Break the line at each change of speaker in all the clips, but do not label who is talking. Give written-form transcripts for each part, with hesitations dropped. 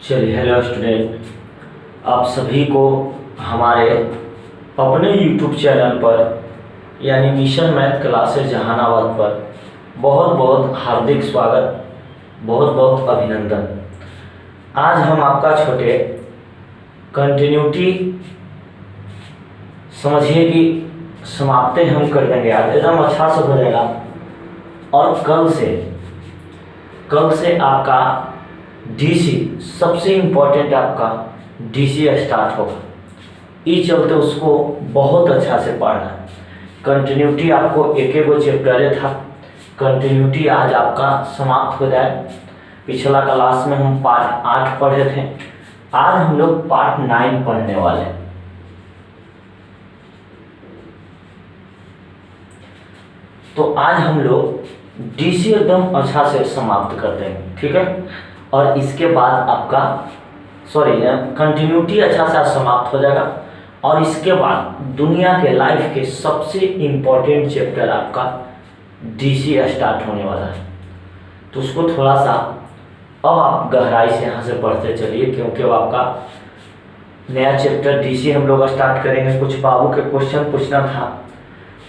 चलिए, hello student, आप सभी को हमारे अपने यूट्यूब चैनल पर यानी मिशन मैथ क्लासेस जहानाबाद पर बहुत बहुत हार्दिक स्वागत, बहुत बहुत अभिनंदन। आज हम आपका छोटे कंटिन्यूटी समझिए कि समाप्ति हम कर देंगे आज, एकदम अच्छा से हो जाएगा। और कल से आपका डीसी सबसे इम्पोर्टेंट आपका डीसी स्टार्ट होगा। इस चलते उसको बहुत अच्छा से पढ़ना है। कंटिन्यूटी आपको एक गो चैप्टर था, कंटिन्यूटी आज आपका समाप्त हो जाए। पिछला क्लास में हम पार्ट 8 पढ़े थे, आज हम लोग पार्ट 9 पढ़ने वाले हैं। तो आज हम लोग डीसी एकदम अच्छा से समाप्त कर देंगे, ठीक है। और इसके बाद आपका कंटिन्यूटी अच्छा से समाप्त हो जाएगा। और इसके बाद दुनिया के लाइफ के सबसे इम्पोर्टेंट चैप्टर आपका डीसी स्टार्ट होने वाला है। तो उसको थोड़ा सा अब आप गहराई से यहाँ से पढ़ते चलिए, क्योंकि अब आपका नया चैप्टर डीसी हम लोग स्टार्ट करेंगे। कुछ बाबू के क्वेश्चन पूछना था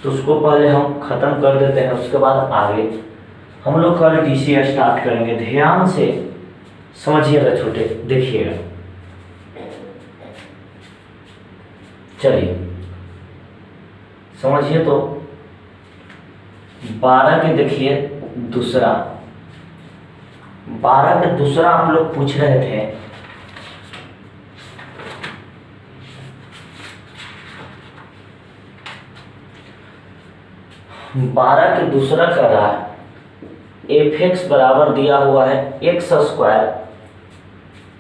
तो उसको पहले हम ख़त्म कर देते हैं, उसके बाद आगे हम लोग कल डीसी स्टार्ट करेंगे। ध्यान से समझिएगा छोटे, देखिएगा। चलिए समझिए। तो 12 के देखिए दूसरा, 12 के दूसरा आप लोग पूछ रहे थे। बारह के दूसरा कर रहा है एफ एक्स बराबर दिया हुआ है x square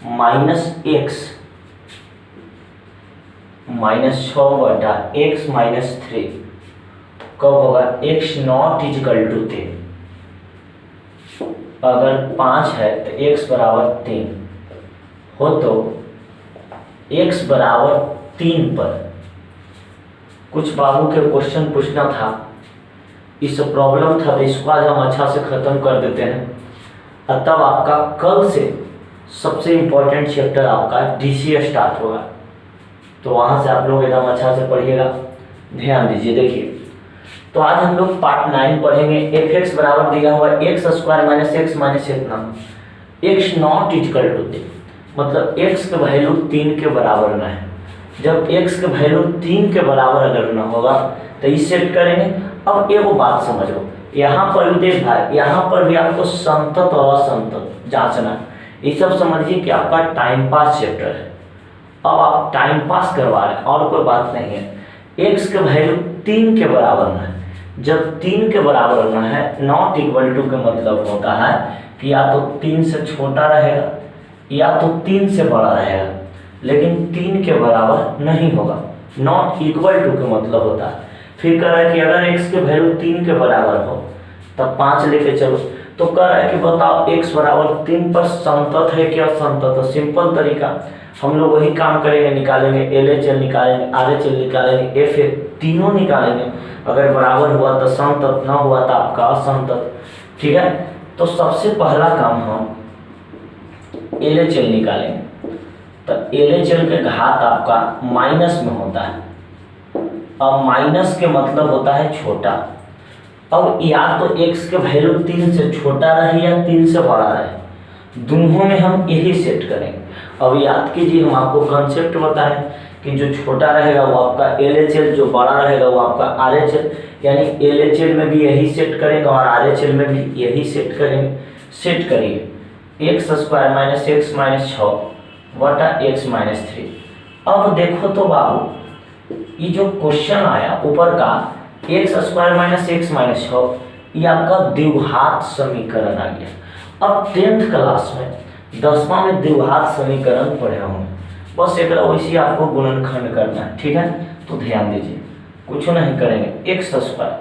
minus x minus 6 बटा एक्स माइनस 3। कब होगा? X not equal to 3। अगर 5 है तो एक्स बराबर 3 हो, तो एक्स बराबर 3 पर कुछ बाबू के क्वेश्चन पूछना था। इस प्रॉब्लम था, तो इसको आज हम अच्छा से ख़त्म कर देते हैं। तब आपका कल से सबसे इम्पोर्टेंट चैप्टर आपका डीसी स्टार्ट होगा। तो वहाँ से आप लोग एकदम अच्छा से पढ़िएगा, ध्यान दीजिए। देखिए, तो आज हम लोग पार्ट 9 पढ़ेंगे। एफ एक्स बराबर दिया हुआ x square minus x minus इतना, एक्स नॉट इक्वल टू 3, मतलब एक्स के वैल्यू 3 के बराबर ना है। जब एक्स के वैल्यू 3 के बराबर अगर ना होगा तो इस सेट करेंगे। अब एक बात समझो, यहाँ पर भी देख भाई, यहाँ पर भी आपको संतत और असंतत जांचना है। ये सब समझिए कि आपका टाइम पास चैप्टर है। अब आप टाइम पास करवा रहे हैं और कोई बात नहीं है। एक्स के वैल्यू 3 के बराबर ना है। जब 3 के बराबर ना है, नॉट इक्वल टू का मतलब होता है कि या तो 3 से छोटा रहेगा या तो 3 से बड़ा रहेगा, लेकिन 3 के बराबर नहीं होगा। नॉट इक्वल टू का मतलब होता है। फिर कह रहा है कि अगर x के वैल्यू 3 के बराबर हो तब 5 लेके चलो। तो कह रहा है कि बताओ x बराबर 3 पर संतत है क्या असंतत है? सिंपल तरीका, हम लोग वही काम करेंगे, निकालेंगे LHL निकालेंगे, RHL निकालेंगे, FH तीनों निकालेंगे। अगर बराबर हुआ तो संतत, ना हुआ तो आपका असंतत, ठीक है। तो सबसे पहला काम हम LHL निकालेंगे। तो LHL के घात आपका माइनस में होता है। अब माइनस के मतलब होता है छोटा। अब या तो x के वैल्यू 3 से छोटा रहे या 3 से बड़ा रहे, दोनों में हम यही सेट करेंगे। अब याद कीजिए, हम आपको कंसेप्ट बताएं कि जो छोटा रहेगा वो आपका LHL, जो बड़ा रहेगा वो आपका RHL। यानी LHL में भी यही सेट करेंगे और RHL में भी यही सेट करेंगे। सेट करिए x square minus x minus 6 बटा एक्स माइनस 3। अब देखो तो बाबू, ये जो क्वेश्चन आया ऊपर का x square minus x minus 6, ये आपका द्विघात समीकरण आ गया। अब 10th क्लास में 10वां में द्विघात समीकरण पढ़े होंगे, बस एक वैसे आपको गुणनखंड करना है, ठीक है। तो ध्यान दीजिए, कुछ नहीं करेंगे। एक्स स्क्वायर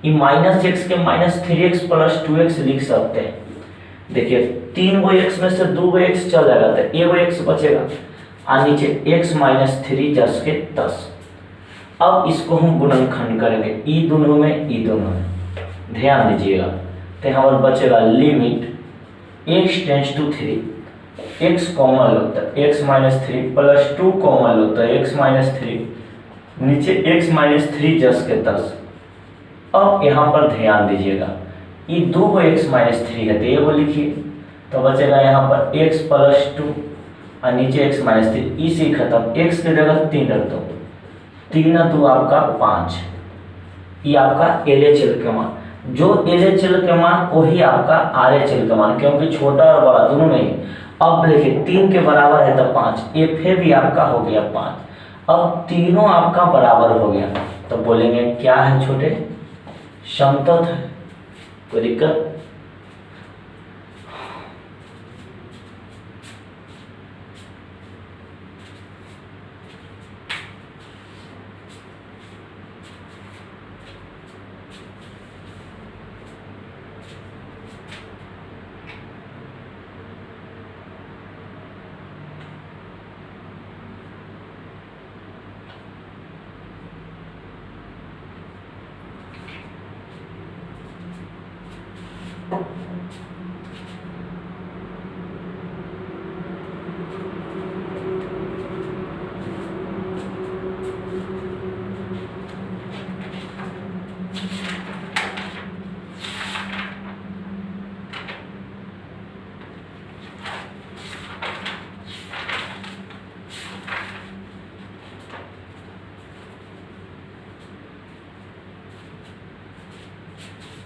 ये माइनस एक्स के माइनस 3x प्लस 2x लिख सकते हैं। देखिए 3 गो एक्स में से 2 गो एक्स चल जाएगा तो 1 गो एक्स बचेगा, और नीचे x माइनस 3 10 के 10। अब इसको हम गुणनखंड करेंगे, ई दोनों में, ध्यान दीजिएगा। तो यहाँ पर बचेगा limit x tends to 3 x common लो तो x माइनस 3 प्लस 2 कॉमन लो तो x माइनस 3, नीचे x माइनस 3 10 के 10। अब यहाँ पर ध्यान दीजिएगा, ये दो x माइनस 3 है तो ये वो लिखिए, तो बचेगा यहाँ पर x प्लस 2 और नीचे x माइनस 3, इसी खत्म, x की जगह 3 रख दो, 3 2 आपका 5, ये आपका LHL का मान, जो LHL का मान वही आपका RHL का मान, क्योंकि छोटा और बड़ा दोनों में ही। अब देखिए 3 के बराबर है तो 5, FA भी आपका हो गया 5। अब तीनों आपका बराबर हो गया तो बोलेंगे क्या है छोटे, समतल है। कोई दिक्कत?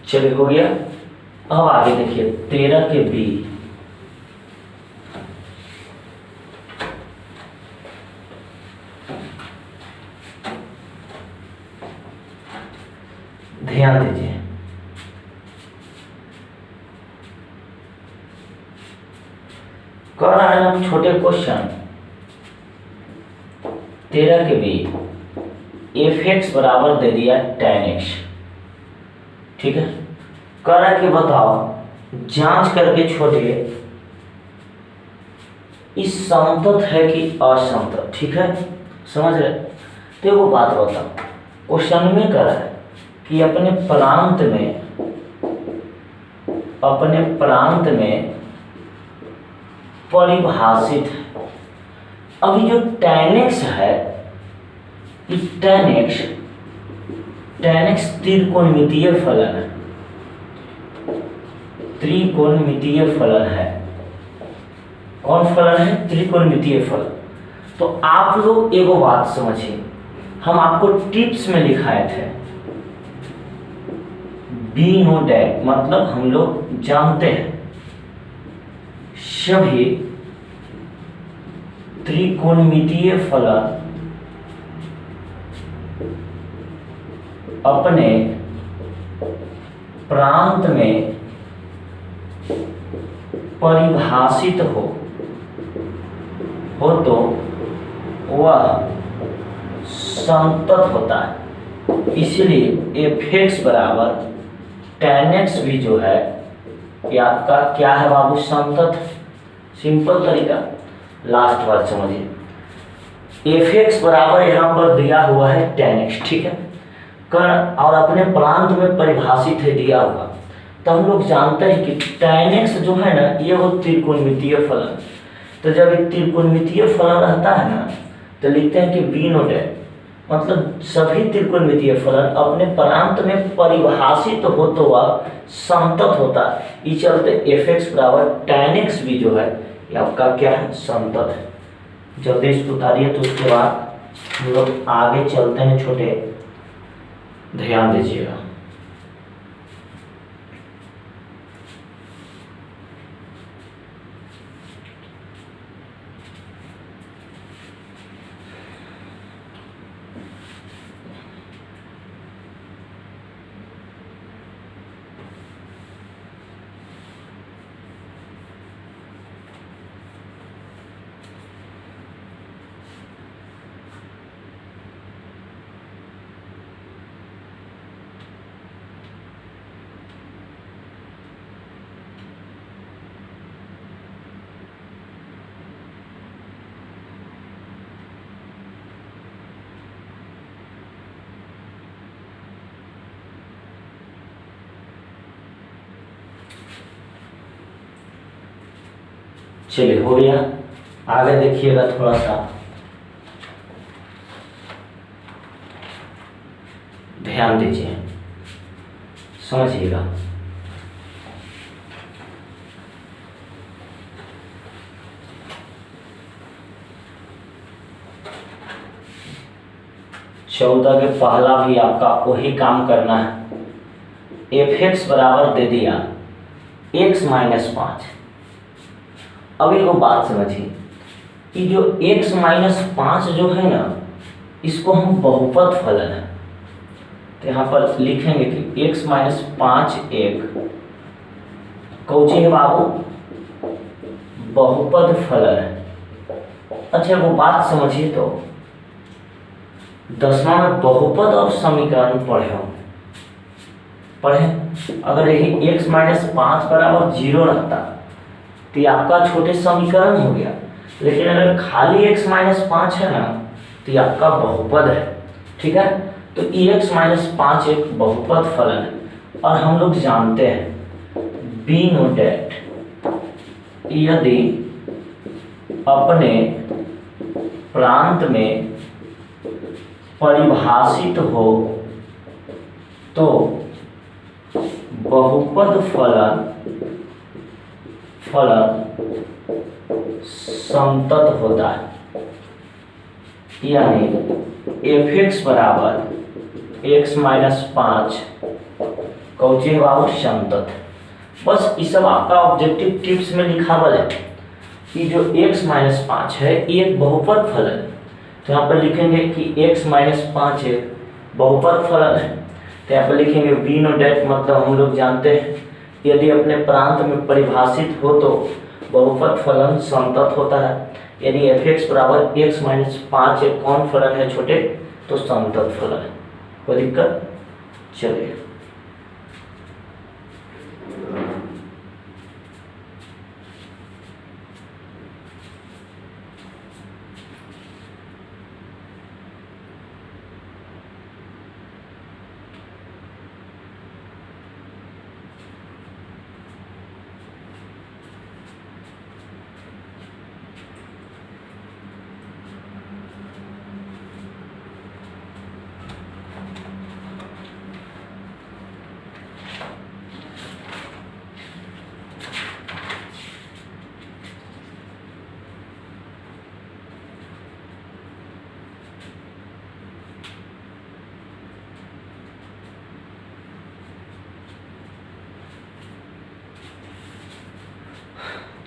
चलिए हो गया। अब आगे देखिए 13 के B, ध्यान दीजिए, कर रहा है ना छोटे क्वेश्चन 13 के B, f(x) बराबर दे दिया tan x, ठीक है। करा कि बताओ, जांच करके छोटे इस समतल है कि असमतल, ठीक है, समझ रहे। तो वो बात बताओ, क्वेश्चन में करा है कि अपने प्रांत में परिभाषित है। अभी जो tan x है, इस tan x त्रिकोणमितीय फलन है, त्रिकोणमितीय फलन है। कौन फलन है? त्रिकोणमितीय फलन। तो आप लोग एगो बात समझिए, हम आपको टिप्स में लिखाए थे, बी नो डैट, मतलब हम लोग जानते हैं सभी त्रिकोणमितीय फलन अपने प्रांत में परिभाषित हो तो वह संतत होता है। इसलिए f(x) बराबर tan x भी जो है ये आपका क्या है बाबू, संतत। सिंपल तरीका, लास्ट बात समझिए, f(x) बराबर यहाँ पर दिया हुआ है tan x, ठीक है, कर और अपने प्रांत में परिभाषित है दिया हुआ, तो हम लोग जानते हैं कि tan x जो है ना ये वो त्रिकोणमितीय फलन। तो जब एक त्रिकोणमितीय फलन रहता है ना तो लिखते हैं कि बी नो डैट, मतलब सभी त्रिकोणमितीय फलन अपने प्रांत में परिभाषित हो तो वह समतत होता है। इस चलते f(x) बराबर tan x भी जो है ये आपका क्या है, समतत है। जल्दी इसको उतारिए, तो उसके बाद हम लोग आगे चलते हैं छोटे, ध्यान दीजिएगा। चलिए हो गया। आगे देखिएगा थोड़ा सा, ध्यान दीजिए, समझिएगा। चौदह के पहला भी आपका वही काम करना है। एफ एक्स बराबर दे दिया एक्स माइनस 5। अब एक बात समझिए कि जो x माइनस 5 जो है ना, इसको हम बहुपद फलन है, तो यहाँ पर लिखेंगे कि x माइनस 5 एक कौची है बाबू, बहुपद फलन है। अच्छा वो बात समझिए, तो 10वां में बहुपद और समीकरण पढ़े। अगर यही x माइनस 5 बराबर 0 रहता तो ये आपका छोटे समीकरण हो गया, लेकिन अगर खाली x माइनस 5 है ना, तो ये आपका बहुपद है। ठीक है, तो x माइनस 5 एक बहुपद फलन है। और हम लोग जानते हैं बी नो डेट, यदि अपने प्रांत में परिभाषित हो तो बहुपद फलन संतत होता है, यानी एफ एक्स बराबर एक्स माइनस 5 कौचे बाबू संतत। बस ये सब आपका ऑब्जेक्टिव टिप्स में लिखावल है कि जो x माइनस 5 है ये एक बहुपद फलन है। तो यहाँ पर लिखेंगे कि x माइनस 5 एक बहुपद फलन है। तो यहाँ पर लिखेंगे वी नो डेट, मतलब हम लोग जानते हैं यदि अपने प्रांत में परिभाषित हो तो बहुपद फलन संतत होता है। यानी एफ एक्स बराबर एक्स माइनस 5 एक कौन फलन है छोटे, तो संतत फलन है। कोई दिक्कत? चलिए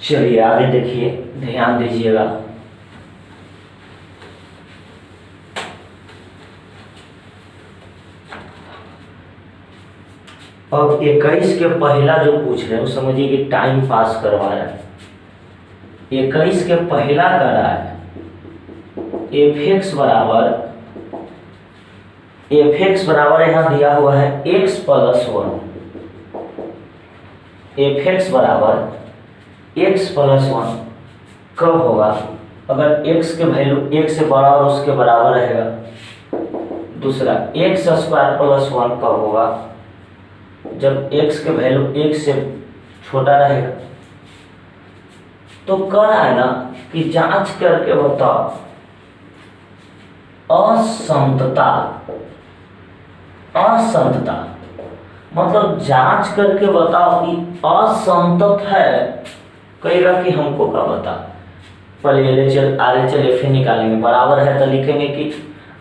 चलिए आगे देखिए, ध्यान दीजिएगा। अब 21 के पहला जो पूछ रहे हैं वो समझिए कि टाइम पास करवा रहा है। 21 के पहला कर रहा है एफ एक्स बराबर यहाँ दिया हुआ है x प्लस 1। एफ एक्स बराबर x प्लस 1 कब होगा? अगर x के वैल्यू 1 से बड़ा और उसके बराबर रहेगा। दूसरा x स्क्वायर प्लस 1 कब होगा? जब x के वैल्यू 1 से छोटा रहेगा। तो कह रहा है ना कि जांच करके बताओ असंतता मतलब जांच करके बताओ कि असंतत है। कहेगा कि हमको क्या बता, पहले LHL RHL FE निकालेंगे, बराबर है तो लिखेंगे कि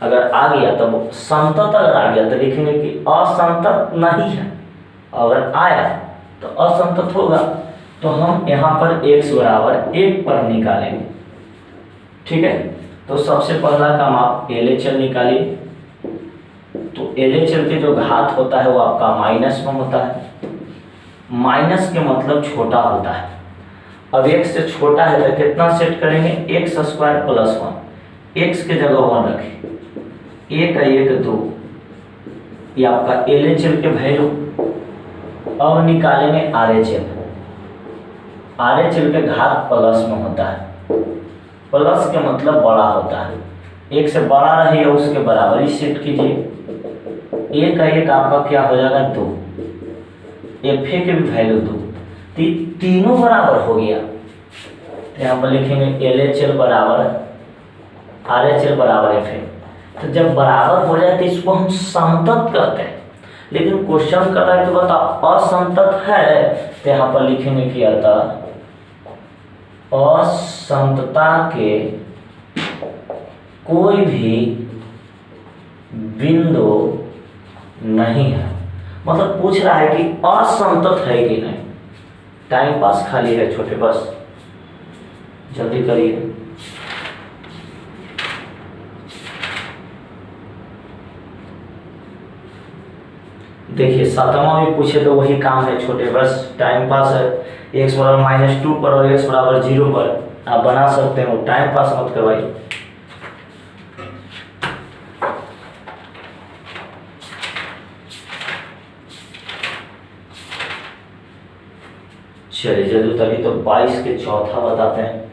अगर आ गया तो संतत, अगर आ गया तो लिखेंगे कि असंतत नहीं है, अगर आया तो असंतत होगा। तो हम यहाँ पर x बराबर 1 पर निकालेंगे। ठीक है, तो सबसे पहला काम आप LHL निकालिए। तो LHL के जो घात होता है वो आपका माइनस में होता है। माइनस के मतलब छोटा होता है। अब x से छोटा है तो कितना सेट करेंगे? x square plus 1। x के जगह 1 रखें, 1 1 2, ये आपका LHL के वैल्यू। अब निकालेंगे RHL। RHL के घात प्लस में होता है। प्लस के मतलब बड़ा होता है, 1 से बड़ा रहे या उसके बराबर ही सेट कीजिए। 1 1 आपका क्या हो जाएगा? 2। एफ ए के भी वैल्यू 2, तीनों बराबर हो गया। तो यहाँ पर लिखेंगे LHL बराबर RHL बराबर FA। तो जब बराबर हो जाए तो इसको हम समतत कहते हैं, लेकिन क्वेश्चन कर रहा है कि बता असमतत है, तो यहाँ पर लिखेंगे कि अतः असमतता के कोई भी बिंदु नहीं है। मतलब पूछ रहा है कि असमतत है कि नहीं। टाइम पास खाली है छोटे, बस जल्दी करिए। देखिए 7वां भी पूछे तो वही काम है छोटे, बस टाइम पास है। x बराबर -2 पर और x बराबर 0 पर आप बना सकते हो, टाइम पास मत करवाइए। चलिए जल्दी तभी तो 22 के चौथा बताते हैं।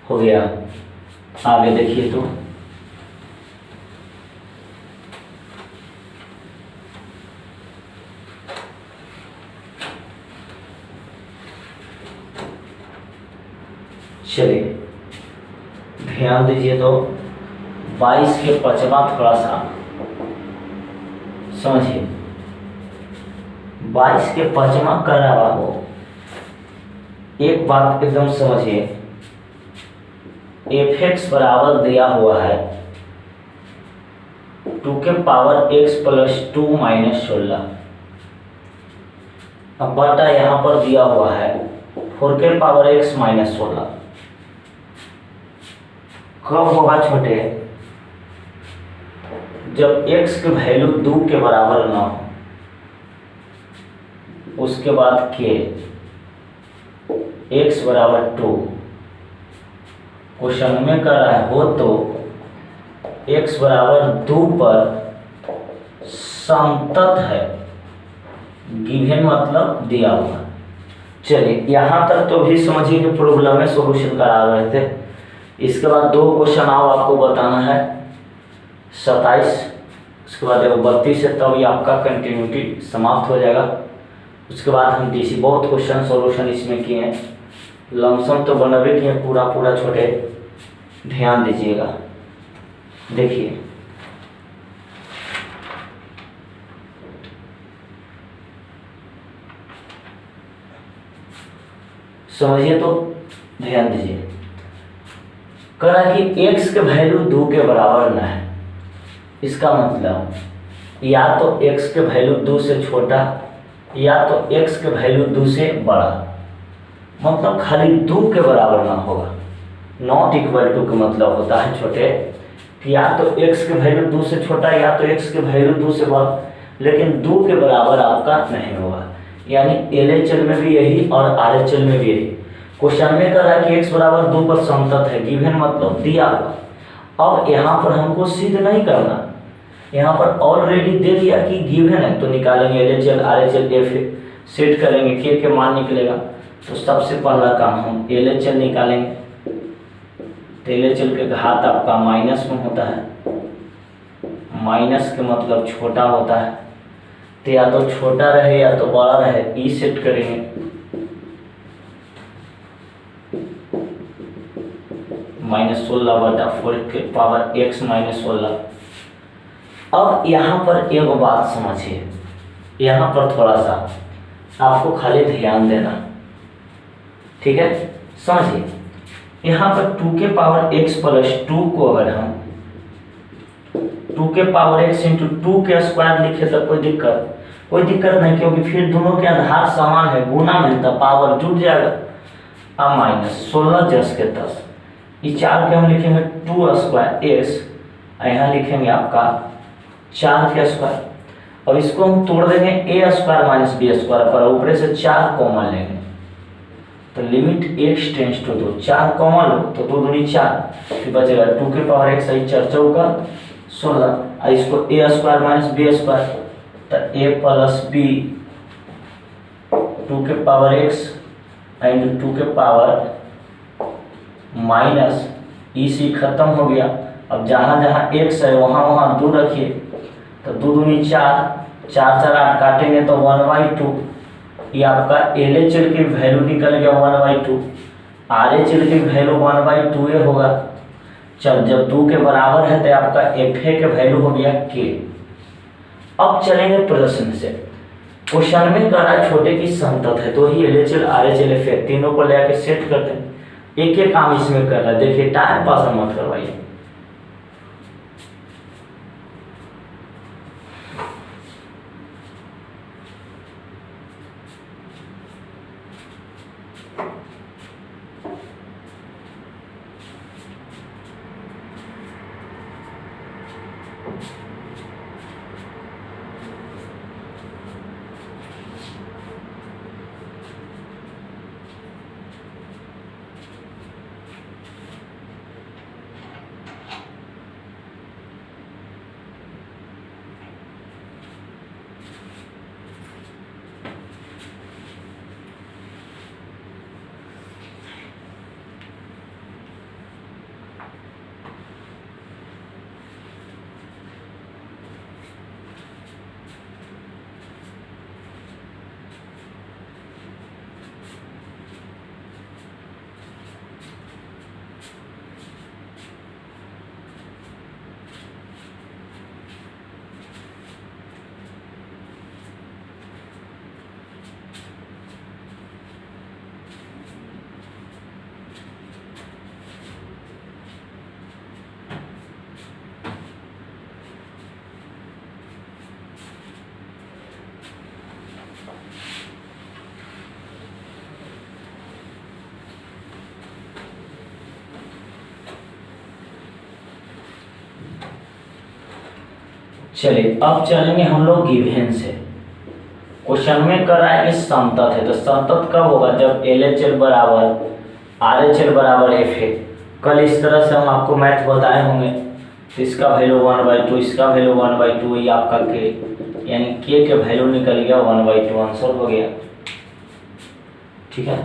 हो गया, आगे देखिए तो चलिए ध्यान दीजिए तो 22 के 5वां थोड़ा सा समझिए। 22 के 5वां कर रहा हो, एक बात एकदम समझिए, fx बराबर दिया हुआ है 2 के पावर x प्लस 2 माइनस 16। अब बटा यहाँ पर दिया हुआ है 4 के पावर x माइनस 16। कब होगा छोटे? जब x की वैल्यू 2 के बराबर ना हो, उसके बाद के x बराबर 2 क्वेश्चन में कर रहा है हो तो x बराबर 2 पर समतत है, गिवन मतलब दिया हुआ। चलिए यहाँ तक तो भी समझिए कि प्रॉब्लम में सॉल्यूशन करा रहे थे। इसके बाद 2 क्वेश्चन आओ आपको बताना है, 27, उसके बाद 32 है, तब ये आपका कंटिन्यूटी समाप्त हो जाएगा। उसके बाद हम DC बहुत क्वेश्चन सॉल्यूशन इसमें किए हैं, लमसम तो बनवे किए पूरा पूरा छोटे, ध्यान दीजिएगा। देखिए समझिए तो ध्यान दीजिए, कह रहा है कि x के वैल्यू 2 के बराबर ना है। इसका मतलब या तो x के वैल्यू 2 से छोटा या तो x के वैल्यू 2 से बड़ा, मतलब खाली 2 के बराबर ना होगा। नॉट इक्वल टू का मतलब होता है छोटे कि या तो x के वैल्यू 2 से छोटा या तो x के वैल्यू 2 से बड़ा, लेकिन 2 के बराबर आपका नहीं होगा। यानी LHL में भी यही और RHL में भी यही। क्वेश्चन में कह रहा है कि x बराबर 2 पर समतत है, गिवन मतलब दिया हुआ। अब यहाँ पर हमको सिद्ध नहीं करना, यहाँ पर ऑलरेडी दे दिया कि गिवन है, तो निकालेंगे LHL RHL FA, सेट करेंगे, के मान निकलेगा। तो सबसे पहला काम हम LHL निकालेंगे। तो LHL के घात आपका माइनस में होता है, माइनस के मतलब छोटा होता है, तो या तो छोटा रहे या तो बड़ा रहे, ई सेट करेंगे। -16/4 के पावर x माइनस 16। अब यहाँ पर एक बात समझिए, यहाँ पर थोड़ा सा आपको खाली ध्यान देना, ठीक है? समझिए यहाँ पर 2 के पावर x प्लस 2 को अगर हम 2 टू के पावर एक्स इंटू टू के स्क्वायर लिखे तो कोई दिक्कत नहीं, क्योंकि फिर दोनों के आधार समान है, गुना में तो पावर जुट जाएगा। अब माइनस 16 जस के 10, ये 4 के हम लिखेंगे टू स्क्वायर एक्स, यहाँ लिखेंगे आपका 4 के स्क्वायर। अब इसको हम तोड़ देंगे a square minus b square पर, ऊपर से 4 कॉमन लेंगे तो limit x tends to 2, 4 common लो तो 2 दूनी 4, फिर बचेगा 2 के पावर एक्स, 4 चौका 16, इसको ए स्क्वायर माइनस बी स्क्वायर तो ए प्लस बी 2 के पावर एक्स एंड 2 के पावर माइनस इसी खत्म हो गया। अब जहाँ जहाँ एक्स है वहाँ वहाँ 2 रखिए तो 2 दूनी 4, 4 4 8 काटेंगे तो 1/2, ये आपका एल एच एल की वैल्यू निकल गया 1/2, आर एच एल की वैल्यू 1/2 होगा। चल जब 2 के बराबर है तो आपका एफ ए के वैल्यू हो गया के। अब चलेंगे प्रश्न से, क्वेश्चन में कह रहा है छोटे की संतत है तो ही L H L R H L F A तीनों को लेकर सेट करते हैं, एक एक काम इसमें कर रहा है। देखिए टाइम पास मत करवाइए। चलिए अब चलेंगे हम लोग गिवन से। क्वेश्चन में कर रहा है कि संतत है तो संतत कब होगा, जब एल एच एल बराबर आर एच एल बराबर एफ ए। कल इस तरह से हम आपको मैथ बताए होंगे, तो इसका वैल्यू 1/2, इसका वैल्यू 1/2, ये आपका के, यानी के वैल्यू निकल गया 1/2, आंसर हो गया। ठीक है,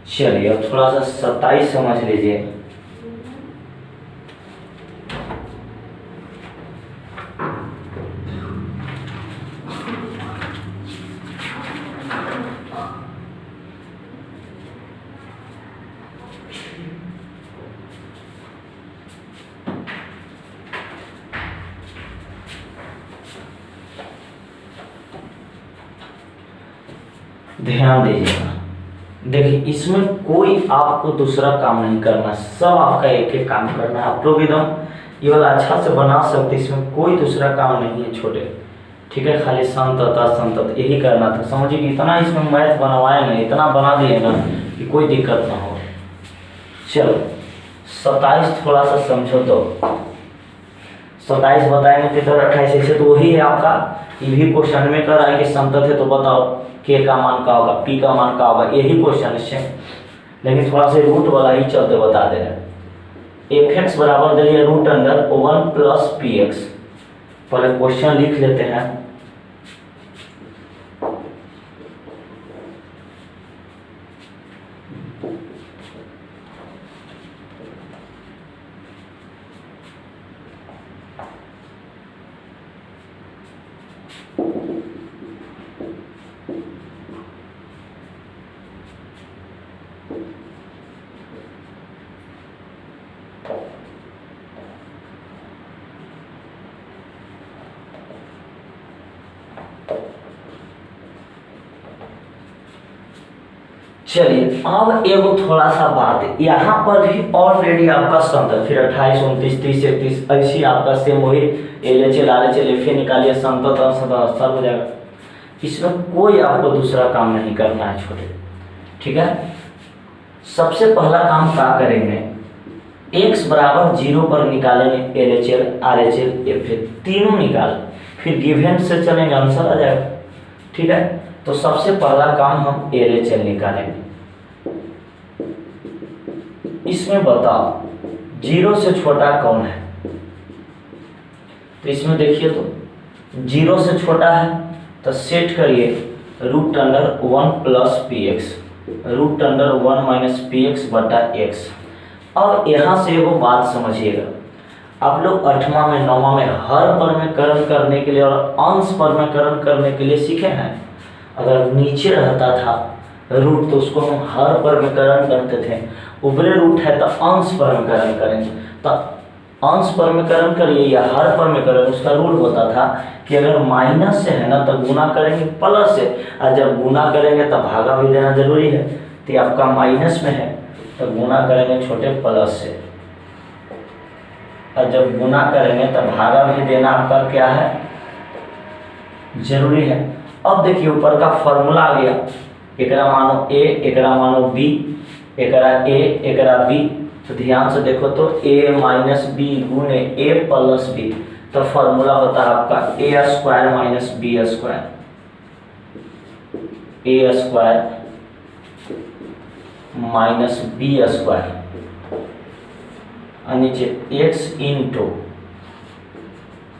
चलिए अब थोड़ा सा 27 समझ लीजिए। ध्यान दीजिएगा, देखिए इसमें कोई आपको दूसरा काम नहीं करना, सब आपका एक एक काम करना है। आप लोग एकदम ये वाला अच्छा से बना सकते, इसमें कोई दूसरा काम नहीं है छोटे। ठीक है, खाली संतत असंतत यही करना था। समझिए कि इतना इसमें मैथ बनवाए ना, इतना बना दिए ना कि कोई दिक्कत ना हो। चलो 27 थोड़ा सा समझो तो 27 बताएंगे फिर 28 ऐसे तो वही है आपका। ये भी क्वेश्चन में कर रहा है कि संतत है तो बताओ के का मान का होगा, पी का मान का होगा, यही क्वेश्चन है, लेकिन थोड़ा सा रूट वाला ही चलते बता दे रहे हैं। एफ एक्स बराबर दे दिया root under 1 plus p x. पहले क्वेश्चन लिख लेते हैं। चलिए अब एगो थोड़ा सा बात है, यहाँ पर भी ऑलरेडी आपका सम था, फिर 28, 29, 30, 31 ऐसी आपका सेम वही LHL RHL FA निकालिए, सम तो 70 हो जाएगा। इसमें कोई आपको दूसरा काम नहीं करना है छोटे, ठीक है। सबसे पहला काम क्या करेंगे, x बराबर 0 पर निकालेंगे LHL RHL FA तीनों निकाल, फिर गिवन से चलेंगे आंसर आ जाएगा, ठीक है। तो सबसे पहला काम हम LHL निकालेंगे। इसमें बताओ 0 से छोटा कौन है, तो इसमें देखिए तो 0 से छोटा है तो सेट करिए √1 प्लस px, √1 माइनस px बटा x। और यहाँ से वो बात समझिएगा, आप लोग 8वां में 9वां में हर परमेकरण करने के लिए और अंश परमेकरण करने के लिए सीखे हैं। अगर नीचे रहता था रूट तो उसको हम हर परमेकरण करते थे, ऊपरी रूट है तो अंश परमेकरण करेंगे। तो अंश परमेकरण करिए या हर परमेकरण, उसका रूल होता था कि अगर माइनस से है ना तो गुना करेंगे प्लस से, और जब गुना करेंगे तो भागा भी देना जरूरी है। तो आपका माइनस में है तो गुना करेंगे छोटे प्लस से, और जब गुना करेंगे तो भागा भी देना आपका क्या है जरूरी है। अब देखिए ऊपर का फॉर्मूला आ गया, एकरा मानो a, एकरा मानो b, एकरा a, एकरा b। तो ध्यान से देखो तो a माइनस बी गुने a प्लस बी, तो फॉर्मूला होता है आपका a square minus b square, a square minus b square, और नीचे x इंटू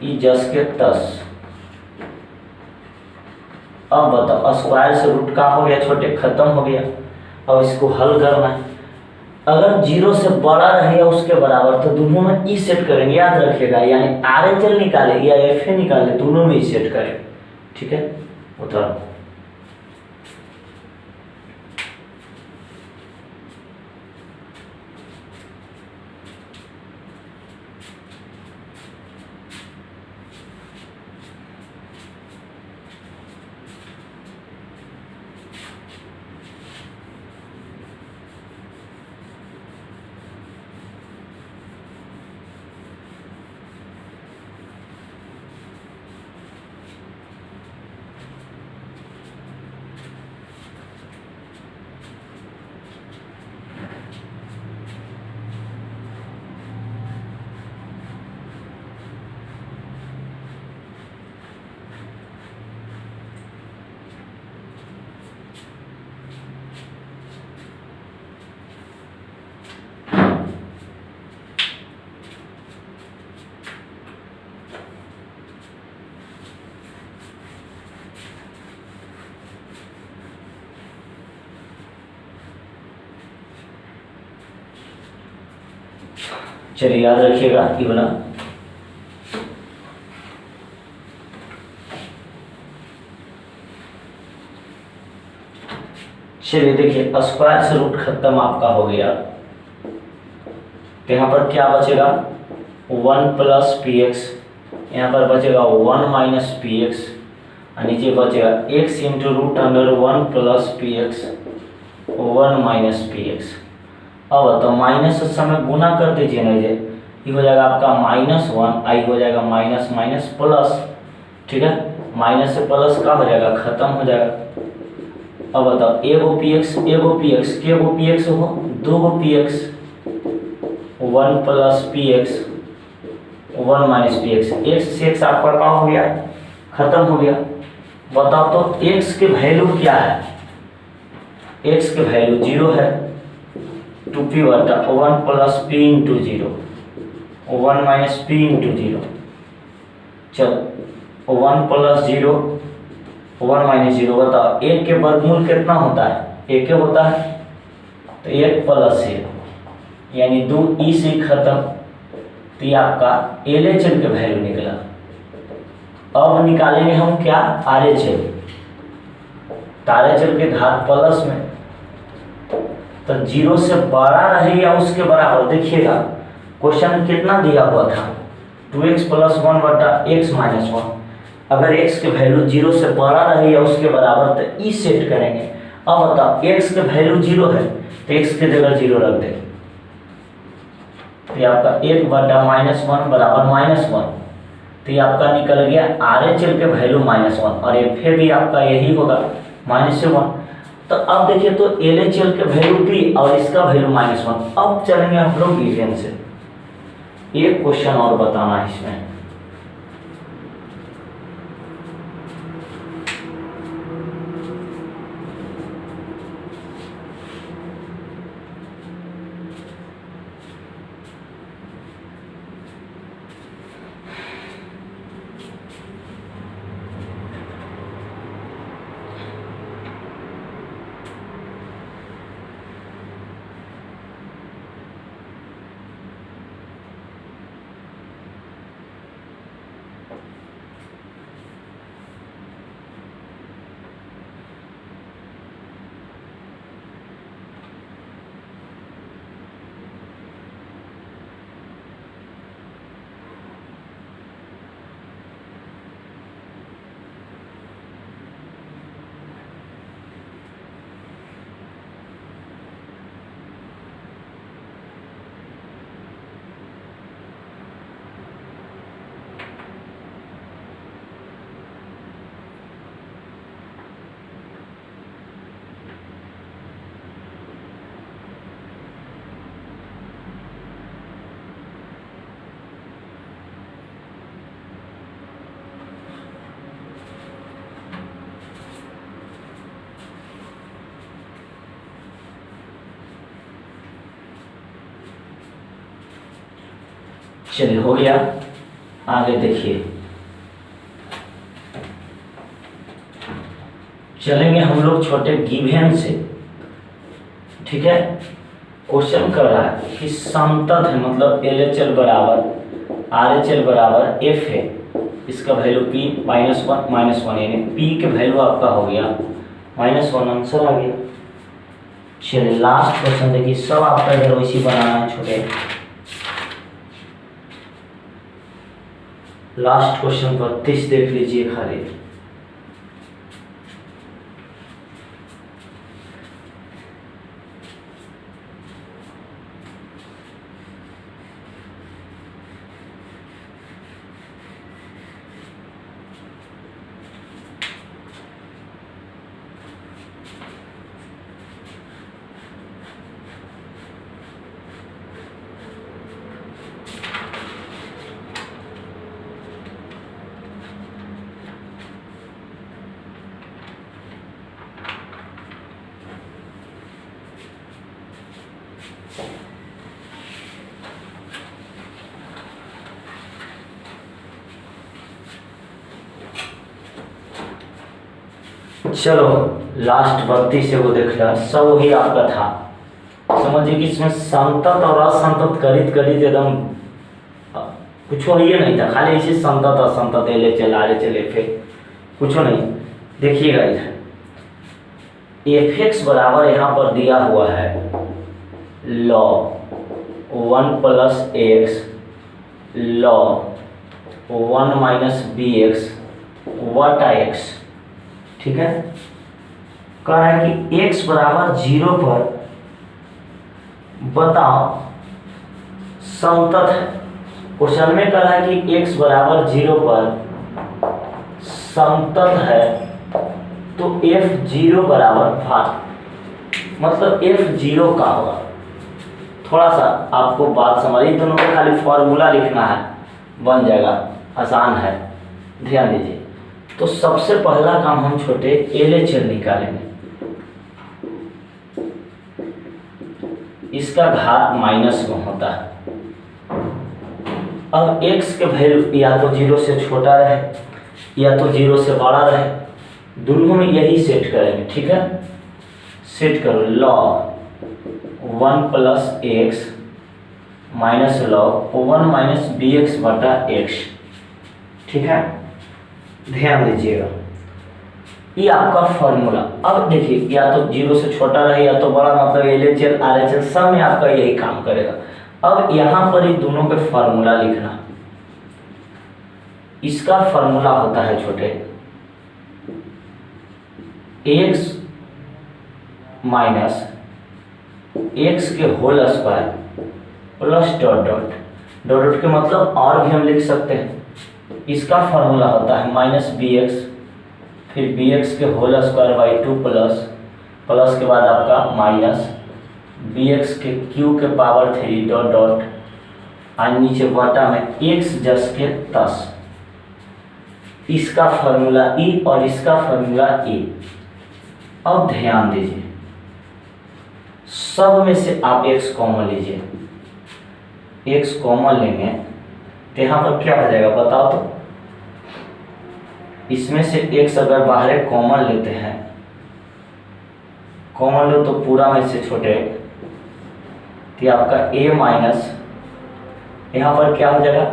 ई जस के 10। अब बताओ स्क्वायर से रूट का हो गया छोटे, खत्म हो गया। अब इसको हल करना है, अगर 0 से बड़ा रहे या उसके बराबर तो दोनों में ई सेट करेंगे, याद रखिएगा। यानी RHL निकाले या FA निकाले, दोनों में ई सेट करें, ठीक है। उधर चलिए याद रखिएगा ये वाला। चलिए देखिए स्क्वायर से रूट खत्म आपका हो गया, तो यहाँ पर क्या बचेगा 1 प्लस px, यहाँ पर बचेगा 1 माइनस px, और नीचे बचेगा x into √1 plus px 1 minus px। अब तो माइनस से समय गुना कर दीजिए ना, ये हो जाएगा आपका -1, आई हो जाएगा माइनस माइनस प्लस, ठीक है। माइनस से प्लस का हो जाएगा खत्म हो जाएगा। अब बताओ एगो px केगो px हो, 2 px, 1 plus px 1 minus px, x से x आपका क्या हो गया खत्म हो गया। बताओ तो x के वैल्यू क्या है, x के वैल्यू 0 है, 2p बटा 1 plus p into 0, 1 minus p into 0। चलो 1 प्लस 0 1 माइनस 0, बताओ 1 के वर्गमूल कितना होता है, 1 होता है, तो 1 प्लस 0 यानी 2 ई से खत्म। तो ये आपका LHL के वैल्यू निकला। अब निकालेंगे हम क्या RHL, RHL के घात प्लस में, तो 0 से बड़ा रहे या उसके बराबर। देखिएगा क्वेश्चन कितना दिया हुआ था 2x प्लस 1 बटा x माइनस 1। अगर x के वैल्यू 0 से बड़ा रहे या उसके बराबर तो ई सेट करेंगे, अब बताओ x के वैल्यू 0 है तो x की जगह 0 रख दे, तो ये आपका 1/-1 बराबर -1, तो ये आपका निकल गया RHL के वैल्यू -1 और FA भी आपका यही होगा -1। तो अब देखिए तो LHL के वैल्यू P और इसका वैल्यू -1। अब चलेंगे हम लोग गिवन से, एक क्वेश्चन और बताना है इसमें। चलिए हो गया, आगे देखिए। चलेंगे हम लोग छोटे गिवन से, ठीक है। क्वेश्चन कर रहा है कि समतल है, मतलब LHL बराबर RHL बराबर F है, इसका वैल्यू P -1 यानी P के वैल्यू आपका हो गया -1, आंसर आ गया। चलिए लास्ट क्वेश्चन देखिए, सब आपका इधर वैसी बनाना है छोटे। लास्ट क्वेश्चन 32 देख लीजिए खाली। चलो लास्ट 32 से वो देख लिया, सब वही आपका था। समझिए कि इसमें संतत और असंतत गणित एकदम कुछ ये नहीं था, खाली इसी संतत असंतत LHL RHL FA कुछ नहीं। देखिएगा इधर fx बराबर यहाँ पर दिया हुआ है log 1 + x log 1 - bx वटा x, ठीक है। कह रहा है कि x बराबर 0 पर बताओ समतत है। क्वेश्चन में कह रहा है कि x बराबर 0 पर समतत है, तो f0 बराबर भाग, मतलब f0 का होगा। थोड़ा सा आपको बात समझिए, दोनों को खाली फॉर्मूला लिखना है, बन जाएगा, आसान है, ध्यान दीजिए। तो सबसे पहला काम हम छोटे LHL निकालेंगे, इसका घात -1 होता है। अब x के वैल्यू या तो 0 से छोटा रहे या तो 0 से बड़ा रहे, दोनों में यही सेट करेंगे, ठीक है। सेट करो log 1 + x log 1 - bx बटा x, ठीक है। ध्यान दीजिएगा, ये आपका फॉर्मूला। अब देखिए या तो 0 से छोटा रहे या तो बड़ा, मतलब LHL RHL सब में आपका यही काम करेगा। अब यहाँ पर ही दोनों के फॉर्मूला लिखना, इसका फॉर्मूला होता है छोटे x माइनस एक्स के whole square plus dot dot dot dot के मतलब और भी हम लिख सकते हैं। इसका फॉर्मूला होता है माइनस बी एक्स, फिर बी एक्स के होल स्क्वायर बाई 2 प्लस के बाद आपका माइनस बी एक्स के क्यू के पावर 3 डॉट डॉट और नीचे बटा में एक्स जस के 10। इसका फॉर्मूला ई और इसका फॉर्मूला ई। अब ध्यान दीजिए, सब में से आप एक्स कॉमन लीजिए, एक्स कॉमन लेंगे तो यहाँ पर क्या हो जाएगा बताओ तो। इसमें से एक्स अगर बाहर कॉमन लेते हैं, कॉमन लो तो पूरा में से छोटे, तो आपका ए माइनस यहाँ पर क्या हो जाएगा,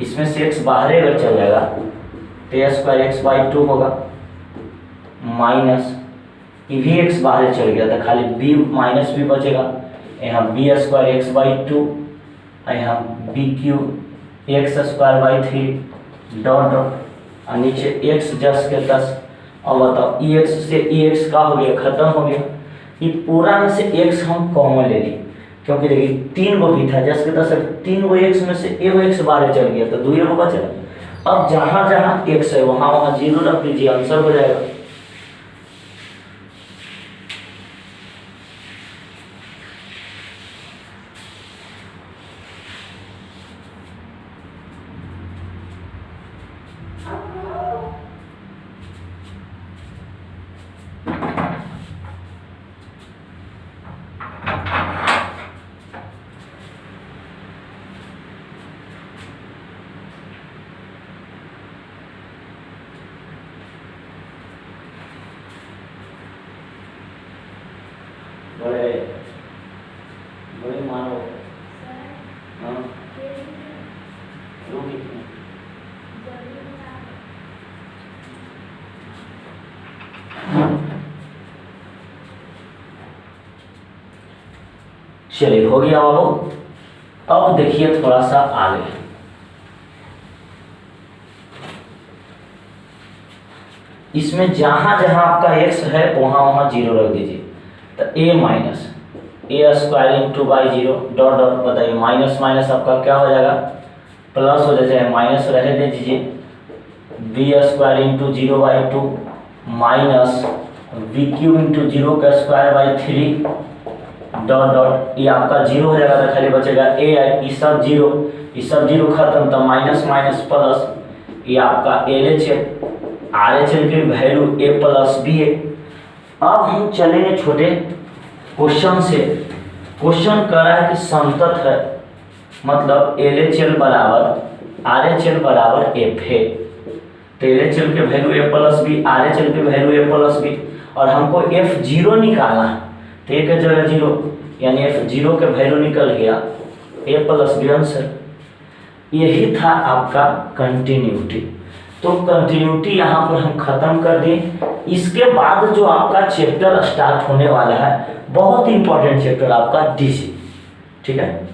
इसमें से एक्स बाहर अगर चल जाएगा तो ए स्क्वायर एक्स बाई 2 होगा, माइनस ये भी एक्स बाहर चल गया था, खाली बी माइनस बी बचेगा, यहाँ बी स्क्वायर एक्स बाई 2 और यहाँ b q x square by 3 dot dot और नीचे एक्स जस के 10। और बताओ ई एक्स से ई एक्स का हो गया, खत्म हो गया। ये पूरा में से एक्स हम कॉमन ले ली, क्योंकि देखिए 3 गो भी था जस के 10, 3 गो एक्स में से एगो एक्स बाहर चल गया तो 2 गो बचेगा। अब जहाँ जहाँ एक्स है वहाँ वहाँ जीरो रख दीजिए, आंसर हो जाएगा। बड़े बड़े मानो हाँ चलिए हो गया बाबू। अब देखिए थोड़ा सा आगे, इसमें जहां जहां आपका एक्स है वहां वहां जीरो रख दीजिए। तो a minus a square into by 0 dot dot, बताइए माइनस माइनस आपका क्या हो जाएगा, प्लस हो जाए, माइनस रहे दे दीजिए, b square into 0 by 2 minus v q into 0 का स्क्वायर बाई 3 डॉट डॉट, ये आपका जीरो हो जाएगा तो खाली बचेगा ए आई, ये सब जीरो खत्म, तो माइनस माइनस प्लस, ये आपका L H R H L की वैल्यू ए प्लस बी है। अब हम चलेंगे छोटे क्वेश्चन से। क्वेश्चन कर रहा है कि संतत है, मतलब एल एच एल बराबर आर एच एल बराबर एफ है। तो एल एच एल के value a plus b, R H L के वैल्यू ए प्लस बी, और हमको एफ जीरो निकालना है। तो एक जगह जीरो, यानी एफ जीरो के वैल्यू निकल गया ए प्लस बी आंसर। यही था आपका कंटिन्यूटी। तो कंटिन्यूटी यहाँ पर हम खत्म कर दें। इसके बाद जो आपका चैप्टर स्टार्ट होने वाला है, बहुत इंपॉर्टेंट चैप्टर आपका डीसी, ठीक है।